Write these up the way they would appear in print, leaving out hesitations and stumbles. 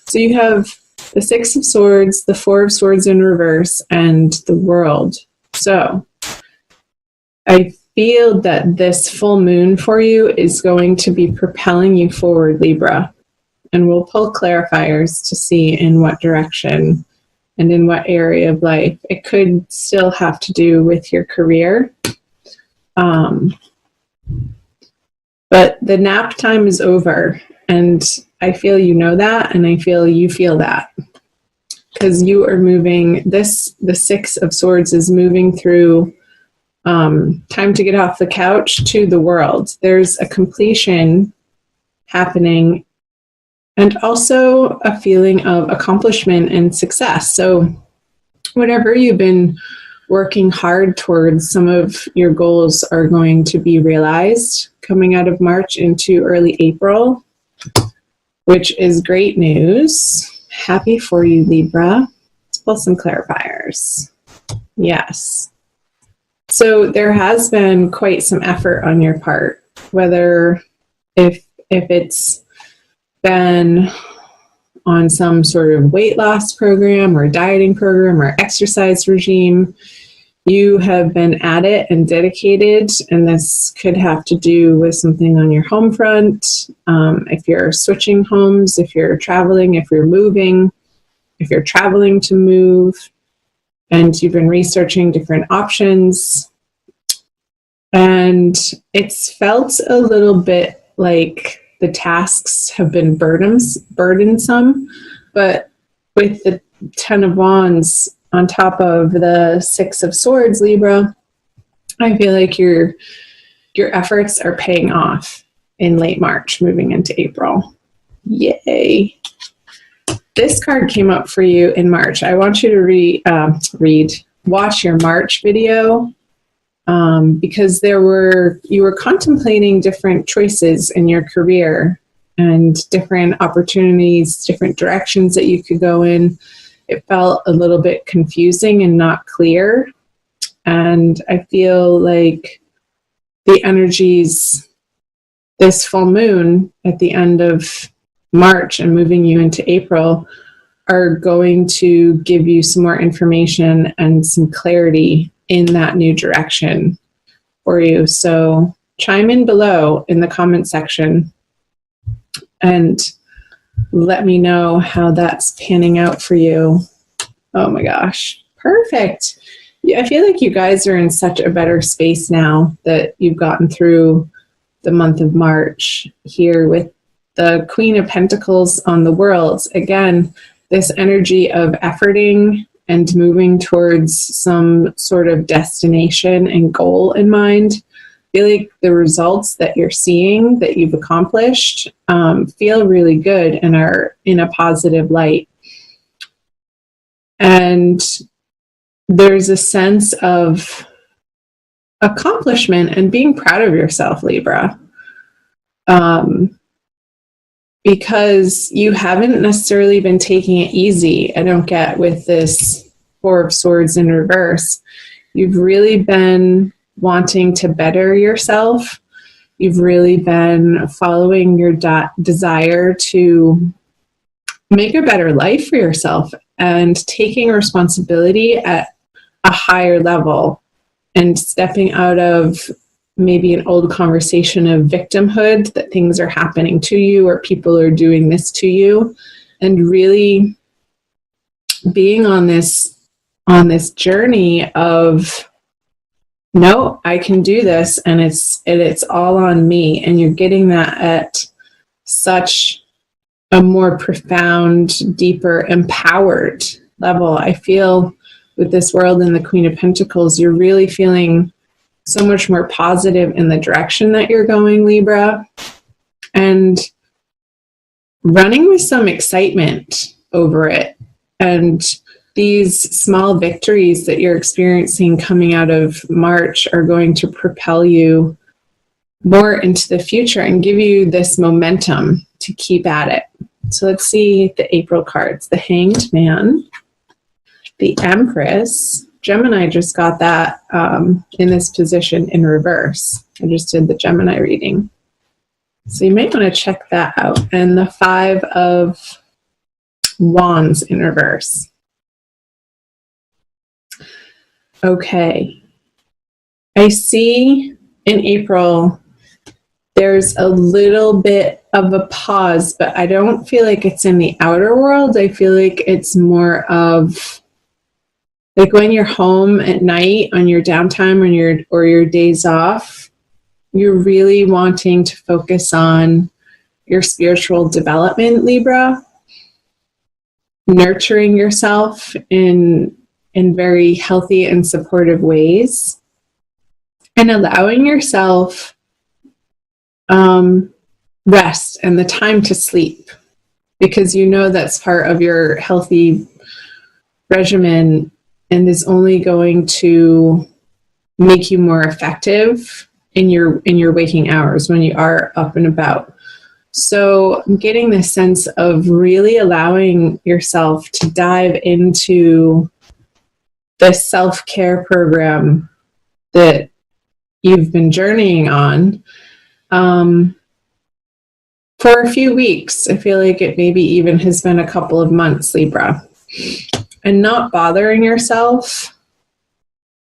So you have the Six of Swords, the Four of Swords in reverse, and the World. So I feel that this full moon for you is going to be propelling you forward, Libra. And we'll pull clarifiers to see in what direction and in what area of life. It could still have to do with your career. But the nap time is over, and I feel you know that, and I feel you feel that. Because you are moving, the Six of Swords is moving through time to get off the couch to the world. There's a completion happening and also a feeling of accomplishment and success. So whatever you've been working hard towards, some of your goals are going to be realized coming out of March into early April, which is great news. Happy for you, Libra. Let's pull some clarifiers. Yes. So there has been quite some effort on your part, whether if it's been on some sort of weight loss program or dieting program or exercise regime, you have been at it and dedicated, and this could have to do with something on your home front. If you're switching homes, if you're traveling, if you're moving, if you're traveling to move, and you've been researching different options. And it's felt a little bit like the tasks have been burdensome, but with the Ten of Wands on top of the Six of Swords, Libra, I feel like your efforts are paying off in late March, moving into April. Yay. This card came up for you in March. I want you to watch your March video, because you were contemplating different choices in your career and different opportunities, different directions that you could go in. It felt a little bit confusing and not clear. And I feel like the energies, this full moon at the end of March and moving you into April, are going to give you some more information and some clarity in that new direction for you. So chime in below in the comment section and let me know how that's panning out for you. Oh my gosh, perfect. Yeah, I feel like you guys are in such a better space now that you've gotten through the month of March here with the Queen of Pentacles on the World. Again, this energy of efforting and moving towards some sort of destination and goal in mind. I feel like the results that you're seeing, that you've accomplished, feel really good and are in a positive light. And there's a sense of accomplishment and being proud of yourself, Libra. Because you haven't necessarily been taking it easy. I don't get with this Four of Swords in reverse. You've really been wanting to better yourself. You've really been following your desire to make a better life for yourself and taking responsibility at a higher level and stepping out of maybe an old conversation of victimhood, that things are happening to you or people are doing this to you, and really being on this journey of, no, I can do this, and it's all on me. And you're getting that at such a more profound, deeper, empowered level. I feel with this World and the Queen of Pentacles, you're really feeling so much more positive in the direction that you're going, Libra, and running with some excitement over it. And these small victories that you're experiencing coming out of March are going to propel you more into the future and give you this momentum to keep at it. So let's see the April cards. The Hanged Man, the Empress. Gemini just got that in this position in reverse. I just did the Gemini reading. So you might want to check that out. And the Five of Wands in reverse. Okay. I see in April there's a little bit of a pause, but I don't feel like it's in the outer world. I feel like it's more of like when you're home at night on your downtime or your days off, you're really wanting to focus on your spiritual development, Libra, nurturing yourself in very healthy and supportive ways, and allowing yourself rest and the time to sleep, because you know that's part of your healthy regimen and is only going to make you more effective in your waking hours when you are up and about. So I'm getting this sense of really allowing yourself to dive into the self-care program that you've been journeying on for a few weeks. I feel like it maybe even has been a couple of months, Libra. And not bothering yourself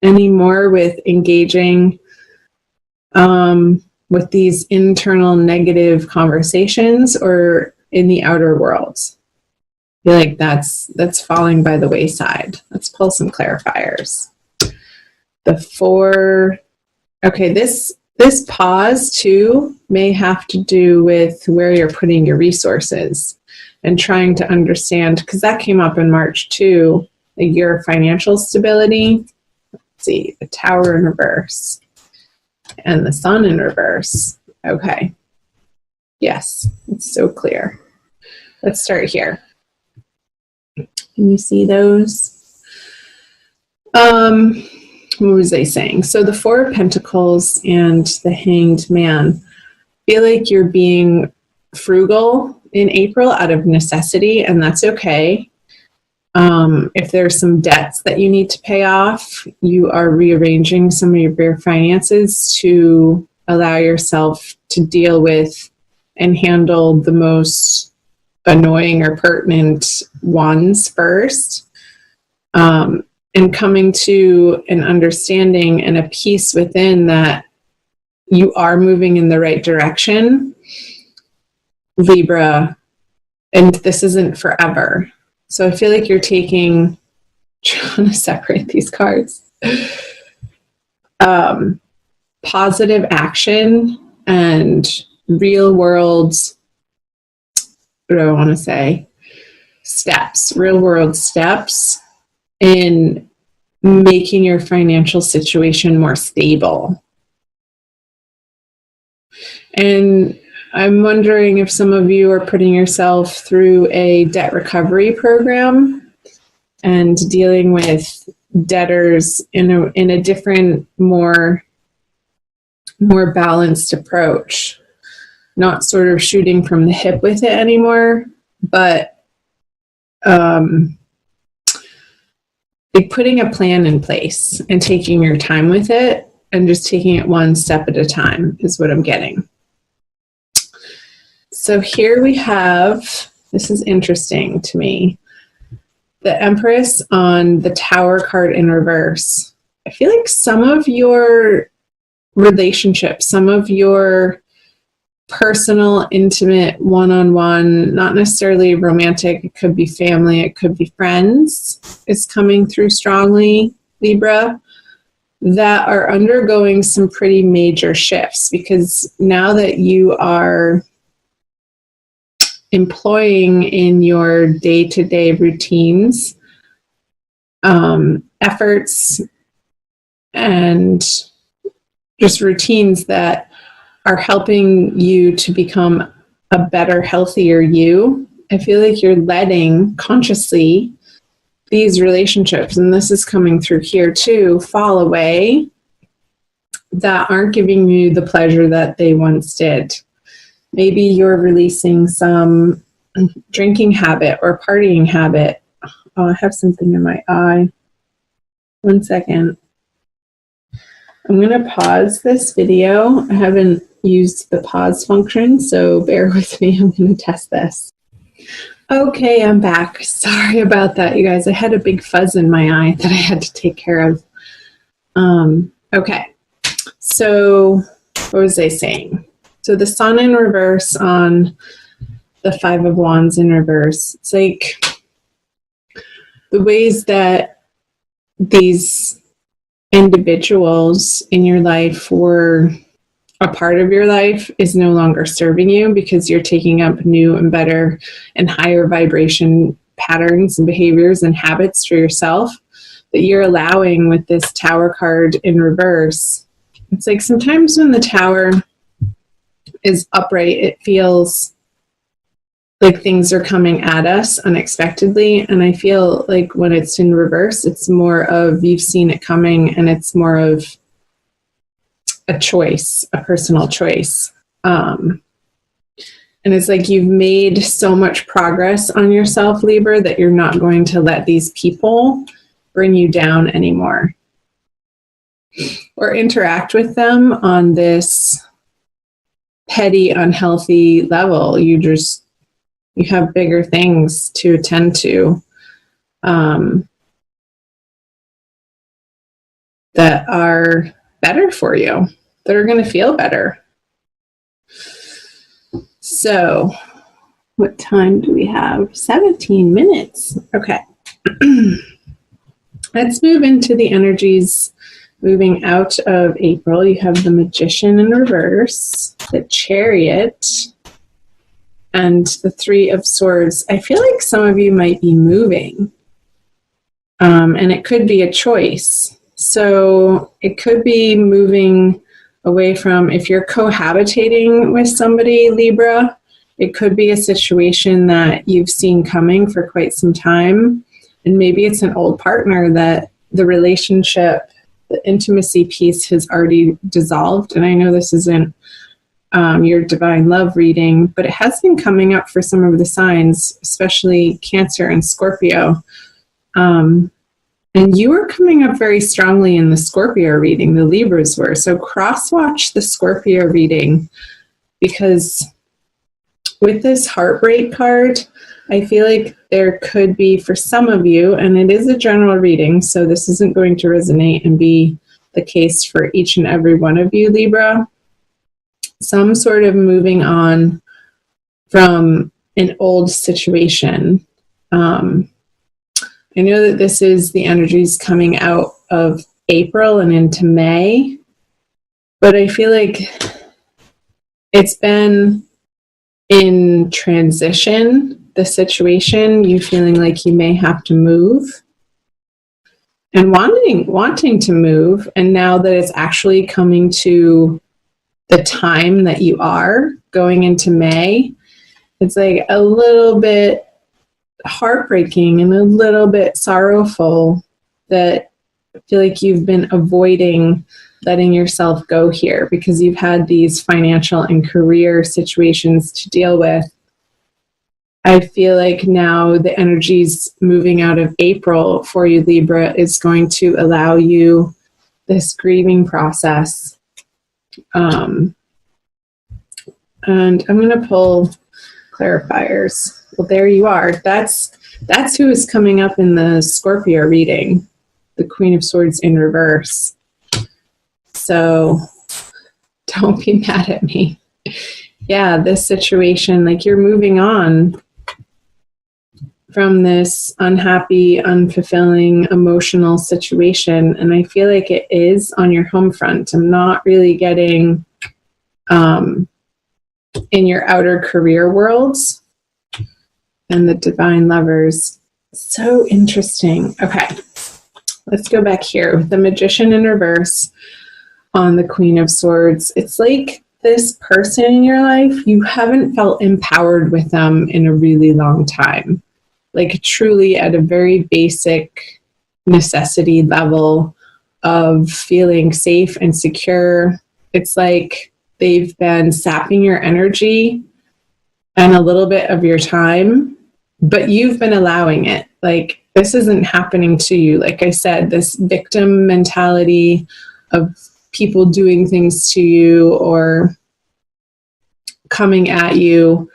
anymore with engaging with these internal negative conversations or in the outer world. I feel like that's falling by the wayside. Let's pull some clarifiers. The 4. Okay, this pause too may have to do with where you're putting your resources and trying to understand, because that came up in March too, like your financial stability. Let's see, the Tower in reverse and the Sun in reverse. Okay. Yes, it's so clear. Let's start here. Can you see those? What was I saying? So the 4 of Pentacles and the Hanged Man. Feel like you're being frugal in April out of necessity, and that's okay. If there's some debts that you need to pay off, you are rearranging some of your finances to allow yourself to deal with and handle the most annoying or pertinent ones first. And coming to an understanding and a peace within that you are moving in the right direction, Libra, and this isn't forever. So I feel like you're trying to separate these cards. Positive action and real world, what do I want to say? Real world steps in making your financial situation more stable. And I'm wondering if some of you are putting yourself through a debt recovery program and dealing with debtors in a different, more balanced approach. Not sort of shooting from the hip with it anymore, but like putting a plan in place and taking your time with it and just taking it one step at a time is what I'm getting. So here we have, this is interesting to me, the Empress on the Tower card in reverse. I feel like some of your relationships, some of your personal, intimate, one-on-one, not necessarily romantic, it could be family, it could be friends, is coming through strongly, Libra, that are undergoing some pretty major shifts, because now that you are employing in your day-to-day routines, efforts, and just routines that are helping you to become a better, healthier you, I feel like you're letting consciously these relationships, and this is coming through here too, fall away that aren't giving you the pleasure that they once did. Maybe you're releasing some drinking habit or partying habit. Oh, I have something in my eye. 1 second. I'm going to pause this video. I haven't used the pause function, so bear with me. I'm going to test this. Okay, I'm back. Sorry about that, you guys. I had a big fuzz in my eye that I had to take care of. Okay, so what was I saying? So the sun in reverse on the Five of Wands in reverse. It's like the ways that these individuals in your life were a part of your life is no longer serving you because you're taking up new and better and higher vibration patterns and behaviors and habits for yourself that you're allowing with this Tower card in reverse. It's like sometimes when the Tower is upright, it feels like things are coming at us unexpectedly. And I feel like when it's in reverse, it's more of you've seen it coming and it's more of a choice, a personal choice. And it's like you've made so much progress on yourself, Libra, that you're not going to let these people bring you down anymore or interact with them on this petty, unhealthy level. You have bigger things to attend to that are better for you, that are going to feel better. So, what time do we have? 17 minutes. Okay. Let's move into the energies moving out of April. You have the Magician in reverse, the Chariot, and the Three of Swords. I feel like some of you might be moving, and it could be a choice. So it could be moving away from, if you're cohabitating with somebody, Libra, it could be a situation that you've seen coming for quite some time. And maybe it's an old partner that the relationship, the intimacy piece has already dissolved. And I know this isn't your divine love reading, but it has been coming up for some of the signs, especially Cancer and Scorpio. And you were coming up very strongly in the Scorpio reading, the Libras were. So cross-watch the Scorpio reading, because with this heartbreak card, I feel like there could be, for some of you, and it is a general reading, so this isn't going to resonate and be the case for each and every one of you, Libra, some sort of moving on from an old situation. I know that this is the energies coming out of April and into May, but I feel like it's been in transition, the situation, you feeling like you may have to move and wanting to move. And now that it's actually coming to the time that you are going into May, it's like a little bit heartbreaking and a little bit sorrowful that I feel like you've been avoiding letting yourself go here because you've had these financial and career situations to deal with. I feel like now the energies moving out of April for you, Libra, is going to allow you this grieving process. And I'm going to pull clarifiers. Well, there you are. That's who is coming up in the Scorpio reading, the Queen of Swords in reverse. So don't be mad at me. Yeah, this situation, like you're moving on from this unhappy, unfulfilling, emotional situation. And I feel like it is on your home front. I'm not really getting in your outer career worlds and the divine lovers. So interesting. Okay, let's go back here with the Magician in reverse on the Queen of Swords. It's like this person in your life, you haven't felt empowered with them in a really long time. Like truly at a very basic necessity level of feeling safe and secure. It's like they've been sapping your energy and a little bit of your time, but you've been allowing it. Like this isn't happening to you. Like I said, this victim mentality of people doing things to you or coming at you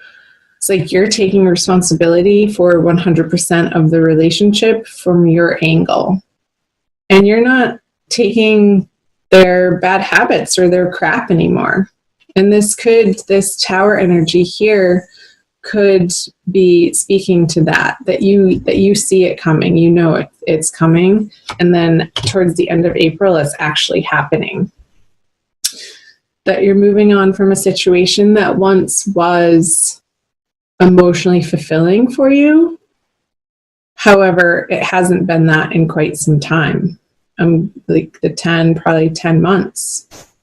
It's like you're taking responsibility for 100% of the relationship from your angle. And you're not taking their bad habits or their crap anymore. And this tower energy here could be speaking to that you see it coming, you know it's coming, and then towards the end of April it's actually happening. That you're moving on from a situation that once was emotionally fulfilling for you. However, it hasn't been that in quite some time. Like probably 10 months.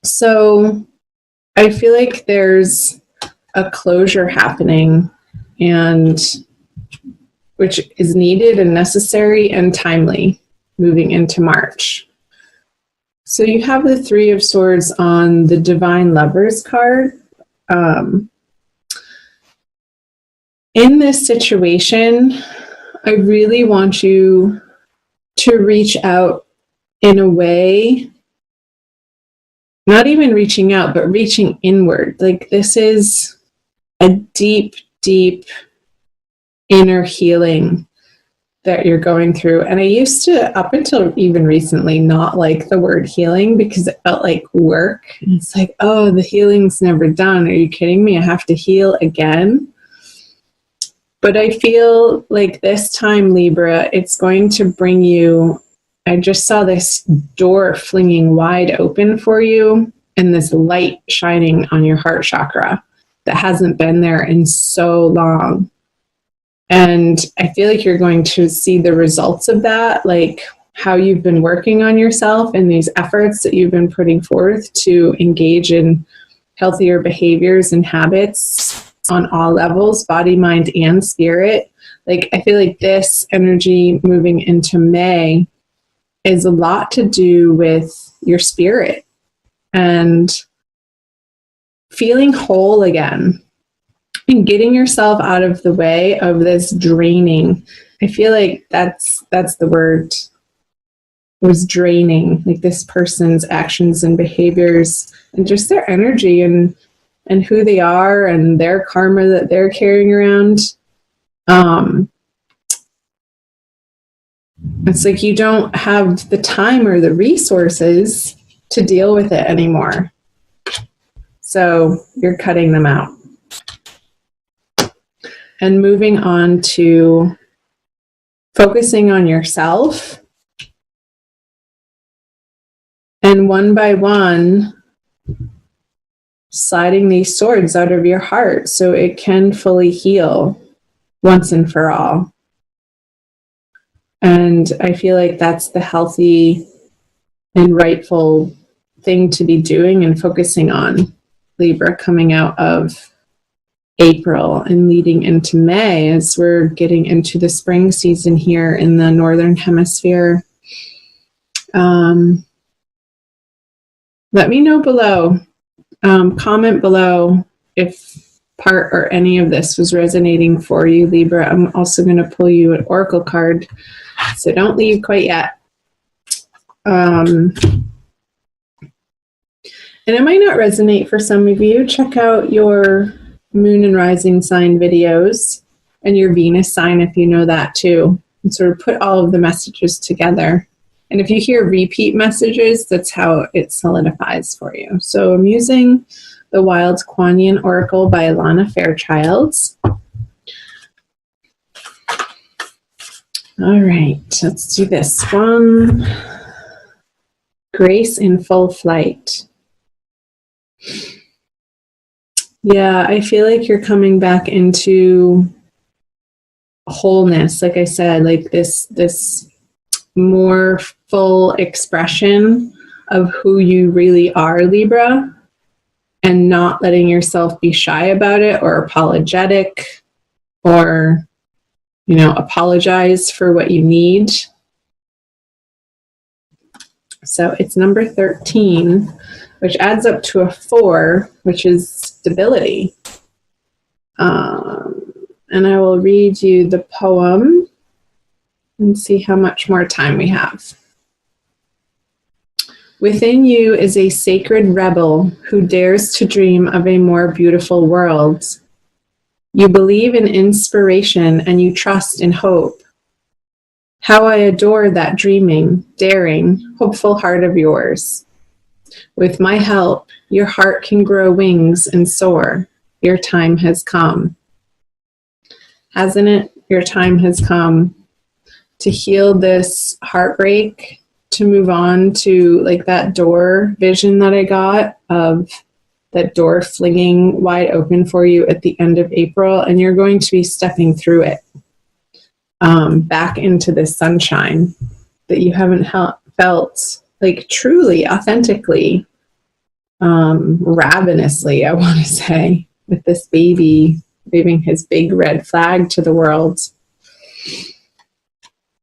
So I feel like there's a closure happening, and which is needed and necessary and timely moving into March. So you have the Three of Swords on the Divine Lovers card. In this situation, I really want you to reach out in a way, not even reaching out, but reaching inward. Like this is a deep, deep inner healing that you're going through. And I used to, up until even recently, not like the word healing because it felt like work. And it's like, oh, the healing's never done. Are you kidding me? I have to heal again. But I feel like this time, Libra, it's going to bring you, I just saw this door flinging wide open for you and this light shining on your heart chakra that hasn't been there in so long. And I feel like you're going to see the results of that, like how you've been working on yourself and these efforts that you've been putting forth to engage in healthier behaviors and habits on all levels, body, mind, and spirit. Like, I feel like this energy moving into May is a lot to do with your spirit and feeling whole again and getting yourself out of the way of this draining. I feel like that's the word, was draining, like this person's actions and behaviors and just their energy and who they are and their karma that they're carrying around. It's like you don't have the time or the resources to deal with it anymore. So you're cutting them out. And moving on to focusing on yourself. And one by one, sliding these swords out of your heart so it can fully heal once and for all. And I feel like that's the healthy and rightful thing to be doing and focusing on, Libra, coming out of April and leading into May as we're getting into the spring season here in the Northern Hemisphere. Let me know below. Comment below if part or any of this was resonating for you, Libra. I'm also going to pull you an oracle card, so don't leave quite yet. And it might not resonate for some of you. Check out your moon and rising sign videos and your Venus sign if you know that too, and sort of put all of the messages together. And if you hear repeat messages, that's how it solidifies for you. So I'm using the Wild Kuan Oracle by Alana Fairchild. All right, let's do this one. Grace in full flight. Yeah, I feel like you're coming back into wholeness. Like I said, like this more full expression of who you really are, Libra, and not letting yourself be shy about it or apologetic or, you know, apologize for what you need. So it's number 13, which adds up to a 4, which is stability. And I will read you the poem and see how much more time we have. Within you is a sacred rebel who dares to dream of a more beautiful world. You believe in inspiration and you trust in hope. How I adore that dreaming, daring, hopeful heart of yours. With my help, your heart can grow wings and soar. Your time has come. Hasn't it? Your time has come to heal this heartbreak, to move on to like that door vision that I got of that door flinging wide open for you at the end of April, and you're going to be stepping through it back into this sunshine that you haven't felt like truly, authentically, ravenously, I want to say, with this baby waving his big red flag to the world.